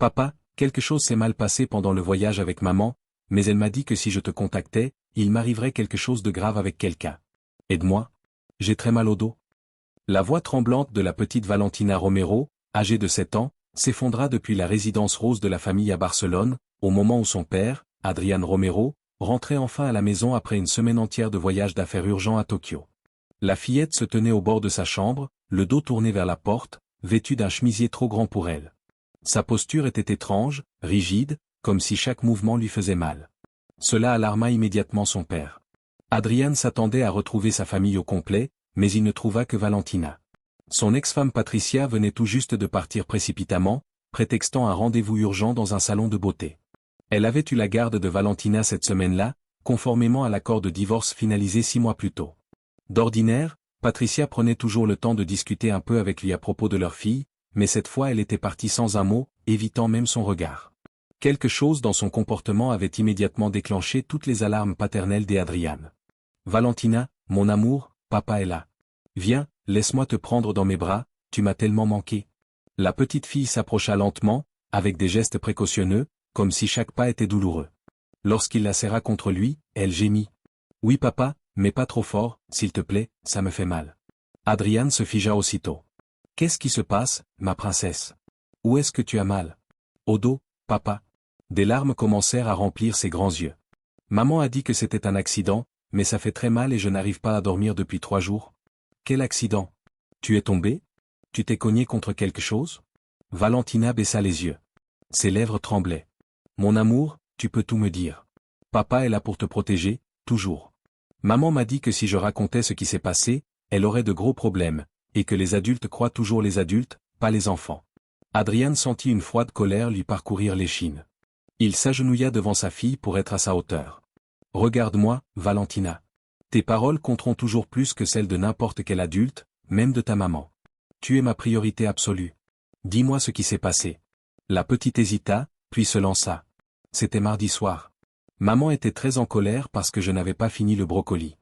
Papa, quelque chose s'est mal passé pendant le voyage avec maman, mais elle m'a dit que si je te contactais, il m'arriverait quelque chose de grave avec quelqu'un. Aide-moi. J'ai très mal au dos. La voix tremblante de la petite Valentina Romero, âgée de 7 ans, s'effondra depuis la résidence rose de la famille à Barcelone, au moment où son père, Adrián Romero, rentrait enfin à la maison après une semaine entière de voyage d'affaires urgents à Tokyo. La fillette se tenait au bord de sa chambre, le dos tourné vers la porte, vêtue d'un chemisier trop grand pour elle. Sa posture était étrange, rigide, comme si chaque mouvement lui faisait mal. Cela alarma immédiatement son père. Adrián s'attendait à retrouver sa famille au complet, mais il ne trouva que Valentina. Son ex-femme Patricia venait tout juste de partir précipitamment, prétextant un rendez-vous urgent dans un salon de beauté. Elle avait eu la garde de Valentina cette semaine-là, conformément à l'accord de divorce finalisé 6 mois plus tôt. D'ordinaire, Patricia prenait toujours le temps de discuter un peu avec lui à propos de leur fille, mais cette fois elle était partie sans un mot, évitant même son regard. Quelque chose dans son comportement avait immédiatement déclenché toutes les alarmes paternelles d'Adrián. « Valentina, mon amour, papa est là. Viens, laisse-moi te prendre dans mes bras, tu m'as tellement manqué. » La petite fille s'approcha lentement, avec des gestes précautionneux, comme si chaque pas était douloureux. Lorsqu'il la serra contre lui, elle gémit. « Oui papa, mais pas trop fort, s'il te plaît, ça me fait mal. » Adrián se figea aussitôt. « Qu'est-ce qui se passe, ma princesse? Où est-ce que tu as mal? »« Au dos, papa. » Des larmes commencèrent à remplir ses grands yeux. « Maman a dit que c'était un accident, mais ça fait très mal et je n'arrive pas à dormir depuis 3 jours. »« Quel accident? Tu es tombé? Tu t'es cogné contre quelque chose ?» Valentina baissa les yeux. Ses lèvres tremblaient. « Mon amour, tu peux tout me dire. Papa est là pour te protéger, toujours. Maman m'a dit que si je racontais ce qui s'est passé, elle aurait de gros problèmes, et que les adultes croient toujours les adultes, pas les enfants. » Adrián sentit une froide colère lui parcourir l'échine. Il s'agenouilla devant sa fille pour être à sa hauteur. « Regarde-moi, Valentina. Tes paroles compteront toujours plus que celles de n'importe quel adulte, même de ta maman. Tu es ma priorité absolue. Dis-moi ce qui s'est passé. » La petite hésita, puis se lança. « C'était mardi soir. Maman était très en colère parce que je n'avais pas fini le brocoli.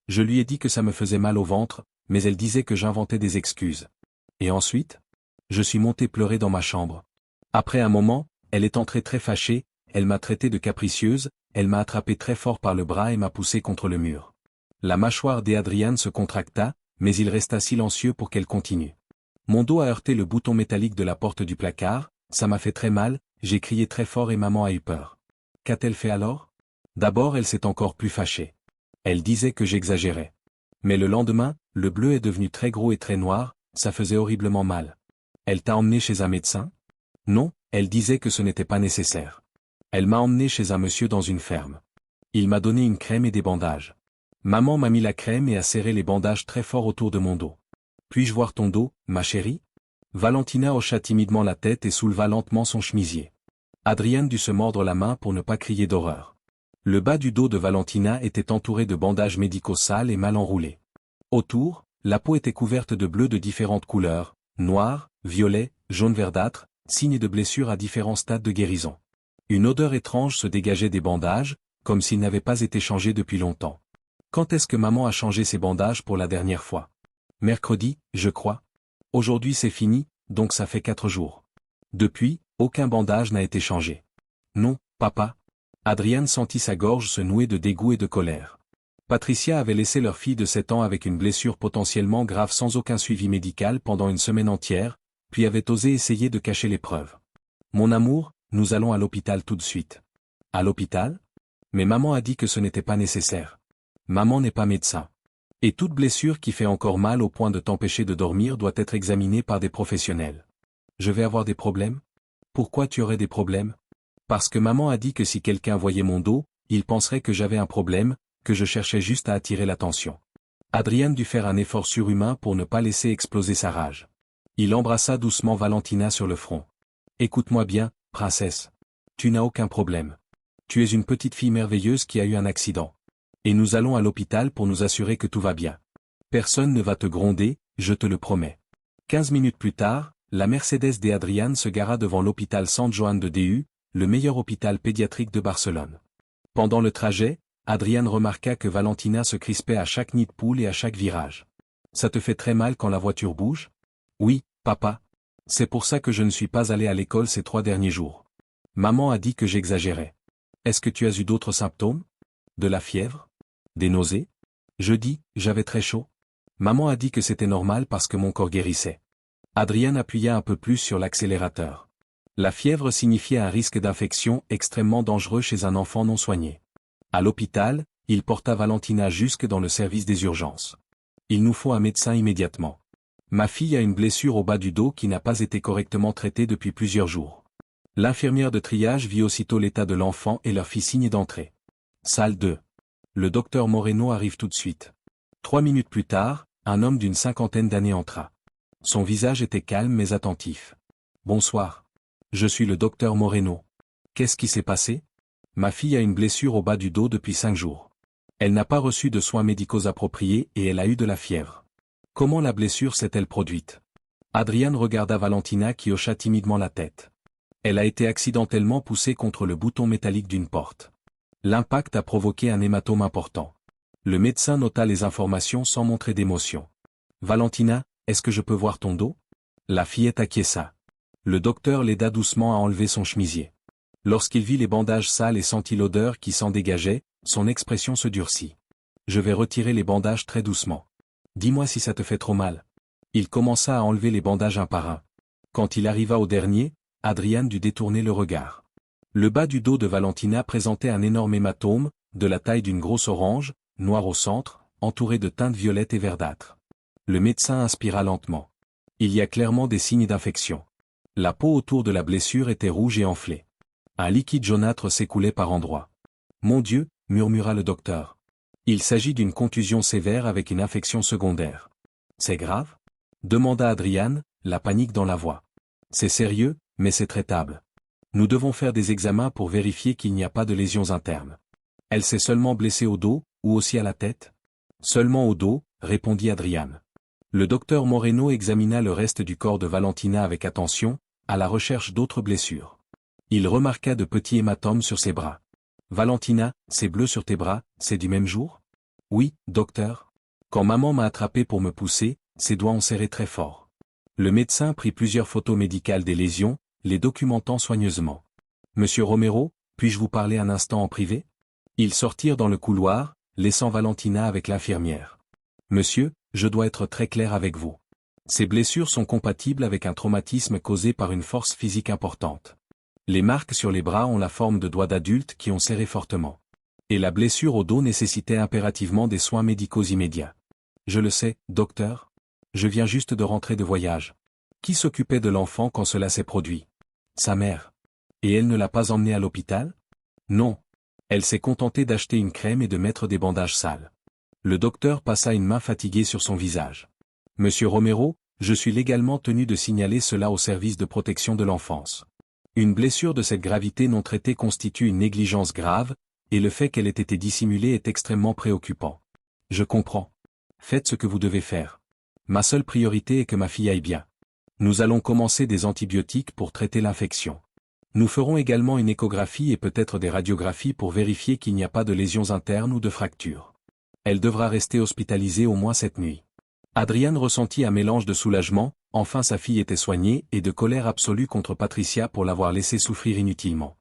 Je lui ai dit que ça me faisait mal au ventre, mais elle disait que j'inventais des excuses. Et ensuite? Je suis monté pleurer dans ma chambre. Après un moment, elle est entrée très fâchée, elle m'a traité de capricieuse, elle m'a attrapé très fort par le bras et m'a poussé contre le mur. » La mâchoire d'Adrián se contracta, mais il resta silencieux pour qu'elle continue. « Mon dos a heurté le bouton métallique de la porte du placard, ça m'a fait très mal, j'ai crié très fort et maman a eu peur. Qu'a-t-elle fait alors? D'abord elle s'est encore plus fâchée. Elle disait que j'exagérais. Mais le lendemain, le bleu est devenu très gros et très noir, ça faisait horriblement mal. Elle t'a emmené chez un médecin? Non, elle disait que ce n'était pas nécessaire. Elle m'a emmené chez un monsieur dans une ferme. Il m'a donné une crème et des bandages. Maman m'a mis la crème et a serré les bandages très fort autour de mon dos. Puis-je voir ton dos, ma chérie? » Valentina hocha timidement la tête et souleva lentement son chemisier. Adrián dut se mordre la main pour ne pas crier d'horreur. Le bas du dos de Valentina était entouré de bandages médicaux sales et mal enroulés. Autour, la peau était couverte de bleu de différentes couleurs, noir, violet, jaune verdâtre, signes de blessures à différents stades de guérison. Une odeur étrange se dégageait des bandages, comme s'ils n'avaient pas été changés depuis longtemps. « Quand est-ce que maman a changé ses bandages pour la dernière fois? » « Mercredi, je crois. Aujourd'hui c'est fini, donc ça fait 4 jours. Depuis, aucun bandage n'a été changé. »« Non, papa. » Adrián sentit sa gorge se nouer de dégoût et de colère. Patricia avait laissé leur fille de 7 ans avec une blessure potentiellement grave sans aucun suivi médical pendant une semaine entière, puis avait osé essayer de cacher les preuves. « Mon amour, nous allons à l'hôpital tout de suite. »« À l'hôpital? Mais maman a dit que ce n'était pas nécessaire. Maman n'est pas médecin. Et toute blessure qui fait encore mal au point de t'empêcher de dormir doit être examinée par des professionnels. Je vais avoir des problèmes? Pourquoi tu aurais des problèmes? Parce que maman a dit que si quelqu'un voyait mon dos, il penserait que j'avais un problème, que je cherchais juste à attirer l'attention. » Adrián dut faire un effort surhumain pour ne pas laisser exploser sa rage. Il embrassa doucement Valentina sur le front. « Écoute-moi bien, princesse. Tu n'as aucun problème. Tu es une petite fille merveilleuse qui a eu un accident. Et nous allons à l'hôpital pour nous assurer que tout va bien. Personne ne va te gronder, je te le promets. » 15 minutes plus tard, la Mercedes d'Adrián se gara devant l'hôpital Sant Joan de Déu, le meilleur hôpital pédiatrique de Barcelone. Pendant le trajet, Adrián remarqua que Valentina se crispait à chaque nid de poule et à chaque virage. « Ça te fait très mal quand la voiture bouge? »« Oui, papa. C'est pour ça que je ne suis pas allé à l'école ces 3 derniers jours. Maman a dit que j'exagérais. Est-ce que tu as eu d'autres symptômes? De la fièvre? Des nausées? Jeudi, j'avais très chaud. Maman a dit que c'était normal parce que mon corps guérissait. Adrian appuya un peu plus sur l'accélérateur. La fièvre signifiait un risque d'infection extrêmement dangereux chez un enfant non soigné. À l'hôpital, il porta Valentina jusque dans le service des urgences. Il nous faut un médecin immédiatement. Ma fille a une blessure au bas du dos qui n'a pas été correctement traitée depuis plusieurs jours. L'infirmière de triage vit aussitôt l'état de l'enfant et leur fit signe d'entrée. Salle 2. Le docteur Moreno arrive tout de suite. 3 minutes plus tard, un homme d'une 50aine d'années entra. Son visage était calme mais attentif. Bonsoir. Je suis le docteur Moreno. Qu'est-ce qui s'est passé? Ma fille a une blessure au bas du dos depuis 5 jours. Elle n'a pas reçu de soins médicaux appropriés et elle a eu de la fièvre. Comment la blessure s'est-elle produite? Adrian regarda Valentina qui hocha timidement la tête. Elle a été accidentellement poussée contre le bouton métallique d'une porte. L'impact a provoqué un hématome important. Le médecin nota les informations sans montrer d'émotion. Valentina, est-ce que je peux voir ton dos? La fillette acquiesça. Le docteur l'aida doucement à enlever son chemisier. Lorsqu'il vit les bandages sales et sentit l'odeur qui s'en dégageait, son expression se durcit. Je vais retirer les bandages très doucement. Dis-moi si ça te fait trop mal. Il commença à enlever les bandages un par un. Quand il arriva au dernier, Adrian dut détourner le regard. Le bas du dos de Valentina présentait un énorme hématome, de la taille d'une grosse orange, noir au centre, entouré de teintes violettes et verdâtres. Le médecin inspira lentement. Il y a clairement des signes d'infection. La peau autour de la blessure était rouge et enflée. Un liquide jaunâtre s'écoulait par endroits. Mon Dieu, murmura le docteur. Il s'agit d'une contusion sévère avec une infection secondaire. C'est grave? Demanda Adrian, la panique dans la voix. C'est sérieux, mais c'est traitable. Nous devons faire des examens pour vérifier qu'il n'y a pas de lésions internes. Elle s'est seulement blessée au dos, ou aussi à la tête? Seulement au dos, répondit Adrian. Le docteur Moreno examina le reste du corps de Valentina avec attention, à la recherche d'autres blessures. Il remarqua de petits hématomes sur ses bras. Valentina, c'est bleu sur tes bras, c'est du même jour? Oui, docteur. Quand maman m'a attrapé pour me pousser, ses doigts ont serré très fort. Le médecin prit plusieurs photos médicales des lésions, les documentant soigneusement. Monsieur Romero, puis-je vous parler un instant en privé? Ils sortirent dans le couloir, laissant Valentina avec l'infirmière. Monsieur, je dois être très clair avec vous. Ces blessures sont compatibles avec un traumatisme causé par une force physique importante. Les marques sur les bras ont la forme de doigts d'adultes qui ont serré fortement. Et la blessure au dos nécessitait impérativement des soins médicaux immédiats. Je le sais, docteur. Je viens juste de rentrer de voyage. Qui s'occupait de l'enfant quand cela s'est produit? Sa mère. Et elle ne l'a pas emmené à l'hôpital? Non. Elle s'est contentée d'acheter une crème et de mettre des bandages sales. Le docteur passa une main fatiguée sur son visage. Monsieur Romero, je suis légalement tenu de signaler cela au service de protection de l'enfance. Une blessure de cette gravité non traitée constitue une négligence grave, et le fait qu'elle ait été dissimulée est extrêmement préoccupant. Je comprends. Faites ce que vous devez faire. Ma seule priorité est que ma fille aille bien. Nous allons commencer des antibiotiques pour traiter l'infection. Nous ferons également une échographie et peut-être des radiographies pour vérifier qu'il n'y a pas de lésions internes ou de fractures. Elle devra rester hospitalisée au moins cette nuit. Adrian ressentit un mélange de soulagement, enfin sa fille était soignée, et de colère absolue contre Patricia pour l'avoir laissée souffrir inutilement.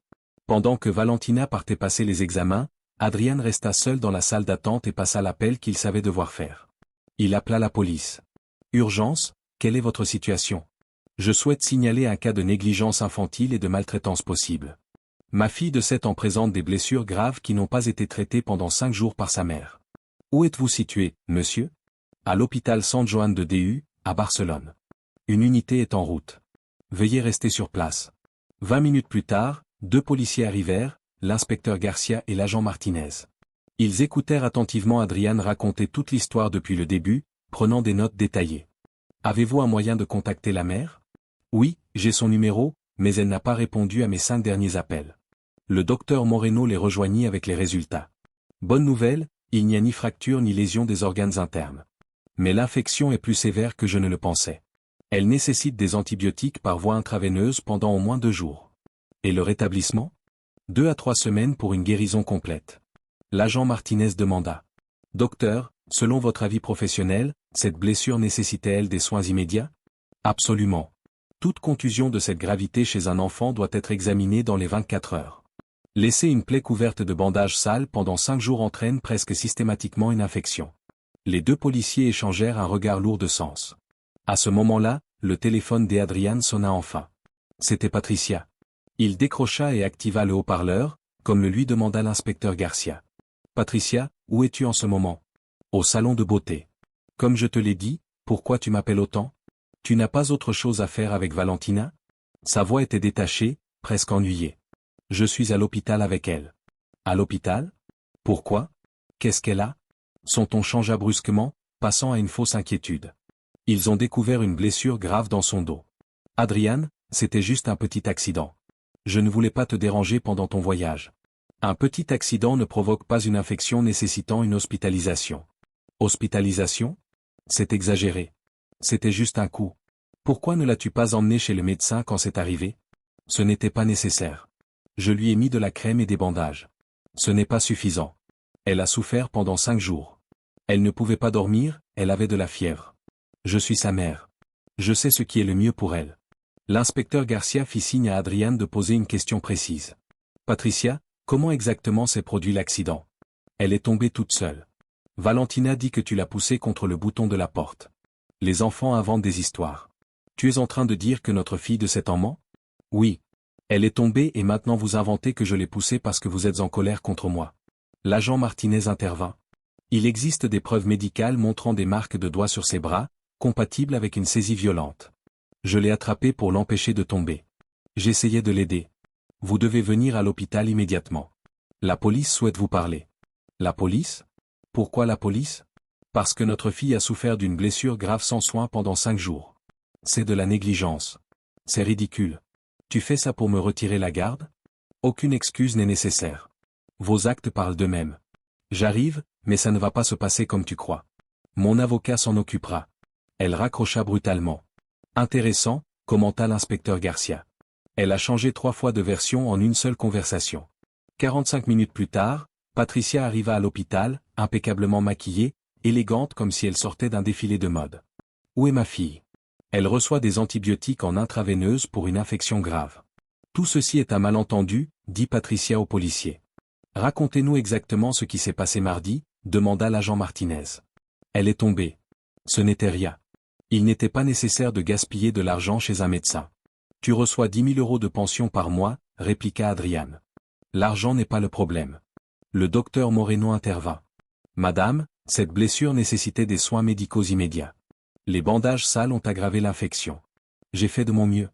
Pendant que Valentina partait passer les examens, Adrian resta seul dans la salle d'attente et passa l'appel qu'il savait devoir faire. Il appela la police. Urgence, quelle est votre situation? Je souhaite signaler un cas de négligence infantile et de maltraitance possible. Ma fille de 7 ans présente des blessures graves qui n'ont pas été traitées pendant 5 jours par sa mère. Où êtes-vous situé, monsieur? À l'hôpital Sant Joan de Déu, à Barcelone. Une unité est en route. Veuillez rester sur place. 20 minutes plus tard, 2 policiers arrivèrent, l'inspecteur Garcia et l'agent Martinez. Ils écoutèrent attentivement Adrian raconter toute l'histoire depuis le début, prenant des notes détaillées. Avez-vous un moyen de contacter la mère? Oui, j'ai son numéro, mais elle n'a pas répondu à mes 5 derniers appels. Le docteur Moreno les rejoignit avec les résultats. Bonne nouvelle, il n'y a ni fracture ni lésion des organes internes. Mais l'infection est plus sévère que je ne le pensais. Elle nécessite des antibiotiques par voie intraveineuse pendant au moins 2 jours. Et le rétablissement? 2 à 3 semaines pour une guérison complète. L'agent Martinez demanda. Docteur, selon votre avis professionnel, cette blessure nécessitait-elle des soins immédiats? Absolument. Toute contusion de cette gravité chez un enfant doit être examinée dans les 24 heures. Laisser une plaie couverte de bandages sales pendant 5 jours entraîne presque systématiquement une infection. Les deux policiers échangèrent un regard lourd de sens. À ce moment-là, le téléphone d'Adrian sonna enfin. C'était Patricia. Il décrocha et activa le haut-parleur, comme le lui demanda l'inspecteur Garcia. « Patricia, où es-tu en ce moment ?»« Au salon de beauté. »« Comme je te l'ai dit, pourquoi tu m'appelles autant ? Tu n'as pas autre chose à faire avec Valentina ?» Sa voix était détachée, presque ennuyée. « Je suis à l'hôpital avec elle. »« À l'hôpital ? Pourquoi ? Qu'est-ce qu'elle a ?» Son ton changea brusquement, passant à une fausse inquiétude. Ils ont découvert une blessure grave dans son dos. « Adrian, c'était juste un petit accident. Je ne voulais pas te déranger pendant ton voyage. Un petit accident ne provoque pas une infection nécessitant une hospitalisation. » Hospitalisation ? C'est exagéré. C'était juste un coup. Pourquoi ne l'as-tu pas emmené chez le médecin quand c'est arrivé ? Ce n'était pas nécessaire. Je lui ai mis de la crème et des bandages. Ce n'est pas suffisant. Elle a souffert pendant 5 jours. Elle ne pouvait pas dormir, elle avait de la fièvre. Je suis sa mère. Je sais ce qui est le mieux pour elle. L'inspecteur Garcia fit signe à Adrian de poser une question précise. « Patricia, comment exactement s'est produit l'accident ? Elle est tombée toute seule. Valentina dit que tu l'as poussée contre le bouton de la porte. Les enfants inventent des histoires. Tu es en train de dire que notre fille de 7 ans ment ? Oui. Elle est tombée et maintenant vous inventez que je l'ai poussée parce que vous êtes en colère contre moi. » L'agent Martinez intervint. Il existe des preuves médicales montrant des marques de doigts sur ses bras, compatibles avec une saisie violente. Je l'ai attrapée pour l'empêcher de tomber. J'essayais de l'aider. Vous devez venir à l'hôpital immédiatement. La police souhaite vous parler. La police ? Pourquoi la police ? Parce que notre fille a souffert d'une blessure grave sans soin pendant 5 jours. C'est de la négligence. C'est ridicule. Tu fais ça pour me retirer la garde ? Aucune excuse n'est nécessaire. Vos actes parlent d'eux-mêmes. J'arrive, mais ça ne va pas se passer comme tu crois. Mon avocat s'en occupera. Elle raccrocha brutalement. Intéressant, commenta l'inspecteur Garcia. Elle a changé 3 fois de version en une seule conversation. 45 minutes plus tard, Patricia arriva à l'hôpital, impeccablement maquillée, élégante comme si elle sortait d'un défilé de mode. Où est ma fille ? Elle reçoit des antibiotiques en intraveineuse pour une infection grave. Tout ceci est un malentendu, dit Patricia au policier. Racontez-nous exactement ce qui s'est passé mardi, demanda l'agent Martinez. Elle est tombée. Ce n'était rien. Il n'était pas nécessaire de gaspiller de l'argent chez un médecin. Tu reçois 10 000 € de pension par mois, répliqua Adrian. L'argent n'est pas le problème. Le docteur Moreno intervint. Madame, cette blessure nécessitait des soins médicaux immédiats. Les bandages sales ont aggravé l'infection. J'ai fait de mon mieux.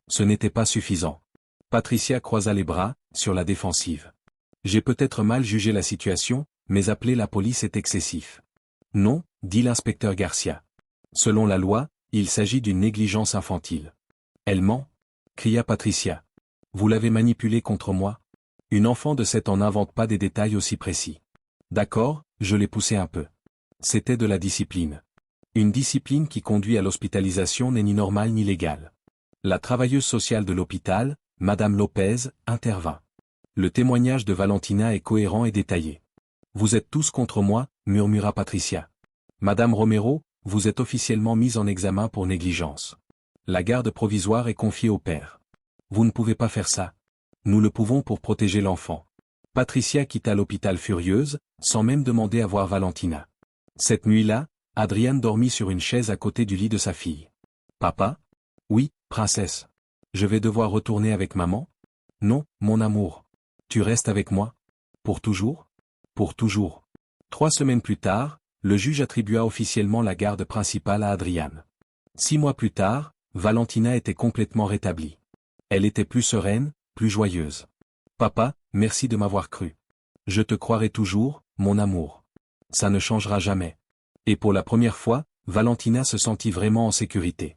Ce n'était pas suffisant. Patricia croisa les bras, sur la défensive. J'ai peut-être mal jugé la situation, mais appeler la police est excessif. Non, dit l'inspecteur Garcia. Selon la loi, il s'agit d'une négligence infantile. Elle ment ? Cria Patricia. Vous l'avez manipulée contre moi ? Une enfant de 7 ans n'invente pas des détails aussi précis. D'accord, je l'ai poussée un peu. C'était de la discipline. Une discipline qui conduit à l'hospitalisation n'est ni normale ni légale. La travailleuse sociale de l'hôpital, Madame Lopez, intervint. Le témoignage de Valentina est cohérent et détaillé. Vous êtes tous contre moi, murmura Patricia. Madame Romero, vous êtes officiellement mise en examen pour négligence. La garde provisoire est confiée au père. Vous ne pouvez pas faire ça. Nous le pouvons pour protéger l'enfant. Patricia quitta l'hôpital furieuse, sans même demander à voir Valentina. Cette nuit-là, Adrian dormit sur une chaise à côté du lit de sa fille. Papa ? Oui, princesse. Je vais devoir retourner avec maman ? Non, mon amour. Tu restes avec moi ? Pour toujours ? Pour toujours. 3 semaines plus tard, le juge attribua officiellement la garde principale à Adrian. 6 mois plus tard, Valentina était complètement rétablie. Elle était plus sereine, plus joyeuse. Papa, merci de m'avoir cru. Je te croirai toujours, mon amour. Ça ne changera jamais. Et pour la première fois, Valentina se sentit vraiment en sécurité.